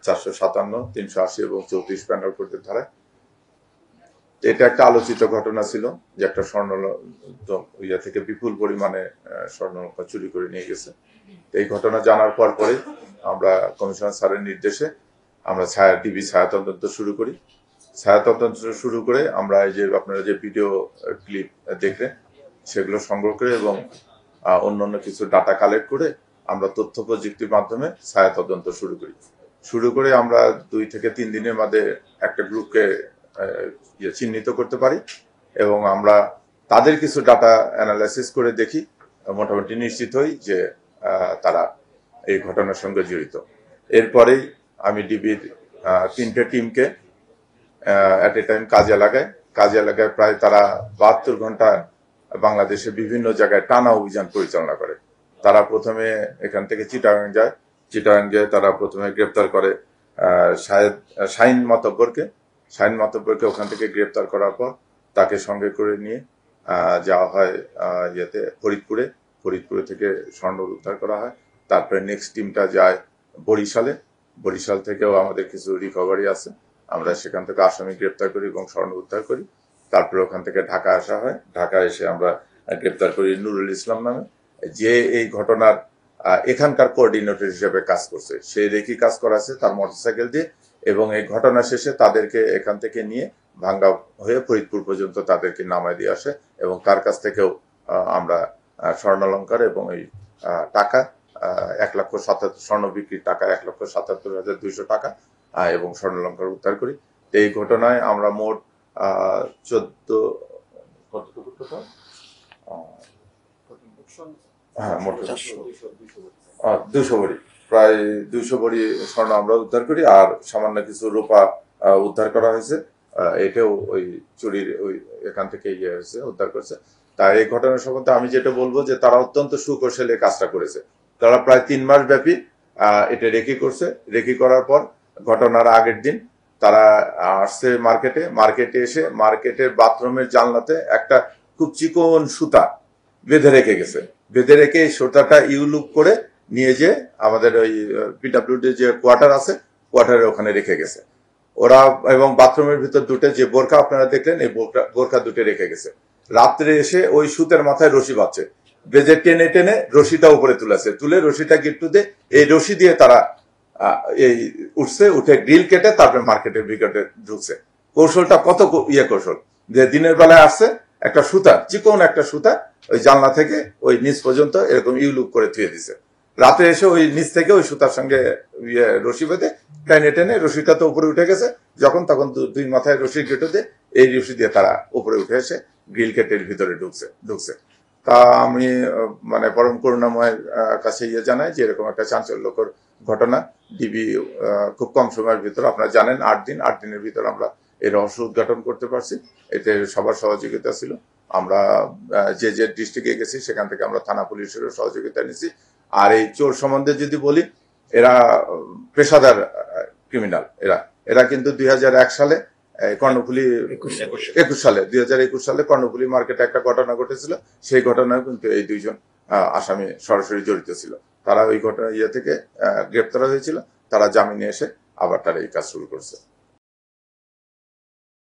457, 380 এবং 34 পেনাল কোডের ধারায়। এটা একটা আলোচিত ঘটনা ছিল যে একটা স্বর্ণ ইয়া থেকে বিপুল পরিমাণে স্বর্ণলঙ্কা চুরি করে নিয়ে গেছে। এই ঘটনা জানার পরে আমরা কমিশনার স্যারের নির্দেশে আমরা ডিবি ছায়া তদন্ত শুরু করি। ছায়া তদন্ত শুরু করে আমরা এই যে আপনারা যে ভিডিও ক্লিপ দেখলেন সেগুলো সংগ্রহ করে এবং অন্যান্য কিছু ডাটা কালেক্ট করে আমরা তথ্য প্রযুক্তির মাধ্যমে ছায়া তদন্ত শুরু করে আমরা 2 থেকে 3 দিনের মধ্যে একটা গ্রুপকে চিহ্নিত করতে পারি এবং আমরা তাদের কিছু ডাটা অ্যানালাইসিস করে দেখি, মোটামুটি নিশ্চিত হই যে তারা এই ঘটনার সঙ্গে জড়িত। এরপরেই আমি ডিবির 3টে টিমকে অ্যাট এ টাইম কাজে লাগায় প্রায় তারা 72 ঘন্টা বাংলাদেশে বিভিন্ন জায়গায় টানা অভিযান পরিচালনা করে। তারা প্রথমে এখান থেকে চিটাগাং যায় তারা প্রথমে গ্রেপ্তার করে শাহিন মাতব্বরকে ওখান থেকে গ্রেপ্তার করার পর তাকে সঙ্গে করে নিয়ে যাওয়া হয় ফরিদপুরে থেকে স্বর্ণ উদ্ধার করা হয়। তারপরে নেক্সট টিমটা যায় বরিশাল থেকেও আমাদের কিছু রিকভারি আছে, আমরা সেখান থেকে আসামি গ্রেপ্তার করি এবং স্বর্ণ উদ্ধার করি। তারপরে ওখান থেকে ঢাকা আসা হয়, ঢাকা এসে আমরা গ্রেপ্তার করি নুরুল ইসলাম নামে, যে এই ঘটনার এখানকার কোঅর্ডিনেটর হিসেবে কাজ করছে। সে রেখি কাজ করাছে তার মোটরসাইকেল দিয়ে এবং এই ঘটনা শেষে তাদেরকে এখান থেকে নিয়ে ভাঙ্গা হয়ে ফরিদপুর পর্যন্ত তাদেরকে নামায় দিয়ে আসে এবং তার কাছ থেকেও আমরা স্বর্ণালঙ্কার এবং এই টাকা 1,77,000 স্বর্ণ বিক্রির টাকা 1,77,200 টাকা এবং স্বর্ণালঙ্কার উদ্ধার করি। এই ঘটনায় আমরা মোট 200 ভরি প্রায় 200 ভরি স্বর্ণ আমরা উদ্ধার করি আর সামান্য কিছু রূপা উদ্ধার করা হয়েছে। এটাও ওই চুরির ওই এখান থেকে উদ্ধার করছে। তাই এই ঘটনা সম্বন্ধে আমি যেটা বলবো যে তারা অত্যন্ত সুকৌশলে কাজটা করেছে। তারা প্রায় 3 মাস ব্যাপী এটা রেকি করার পর ঘটনার আগের দিন তারা আসছে মার্কেটে এসে মার্কেটের বাথরুমের জানলাতে একটা খুব চিকন সুতা বেঁধে রেখে এই সুতাটা ইউলুপ করে নিয়ে যে আমাদের ওই পিডব্লিউডি যে কোয়ার্টার আছে কোয়ার্টারের ওখানে রেখে গেছে ওরা, এবং বাথরুমের ভিতর দুটো যে বোরখা আপনারা দেখলেন এই বোরখা দুটো রেখে গেছে। রাত্রে এসে ওই সুতের মাথায় রশি বাঁধছে, বেজে টেনে রশিটা উপরে তুলে রশিটা গিট্টু দিয়ে এই রশি দিয়ে তারা এই উঠে গ্রিল কেটে তারপরে মার্কেটের ভিতরে ঢুকছে। কৌশলটা কত কৌশল যে দিনের বেলায় আসছে একটা সুতা, চিকন একটা সুতা ওই জানলা থেকে ওই নিচ পর্যন্ত এরকম ইউলুপ করে থুয়ে দিছে। রাতে এসে ওই নিচ থেকে ওই সুতার সঙ্গে রশি বেঁধে টেনে রশিটা তো উপরে উঠে গেছে, তখন 2 মাথায় রশি কেটে দিয়ে এই রশি দিয়ে তারা উপরে উঠে এসে গ্রিল কেটের ভিতরে ঢুকছে। তা আমি মানে পরম করুণাময়ের কাছে জানাই যে এরকম একটা চাঞ্চল্যকর ঘটনা ডিবি খুব কম সময়ের ভিতর, আপনারা জানেন 8 দিনের ভিতর আমরা এই রহস্য উদ্ঘাটন করতে পারছি। এতে সবার সহযোগিতা ছিল। আমরা যে ডিস্ট্রিক্টে গেছি সেখান থেকে আমরা থানা পুলিশেরও সহযোগিতা নিয়েছি। আর এই চোর সম্বন্ধে যদি বলি, এরা পেশাদার ক্রিমিনাল। এরা কিন্তু 2001 সালে কর্ণফুলী 2021 সালে কর্ণফুলী মার্কেটে একটা ঘটনা ঘটেছিল, সেই ঘটনায় কিন্তু এই 2 জন আসামি সরাসরি জড়িত ছিল। তারা ওই ঘটনা থেকে গ্রেপ্তার হয়েছিল, তারা জামিনে এসে আবার তারা এই কাজ শুরু করছে।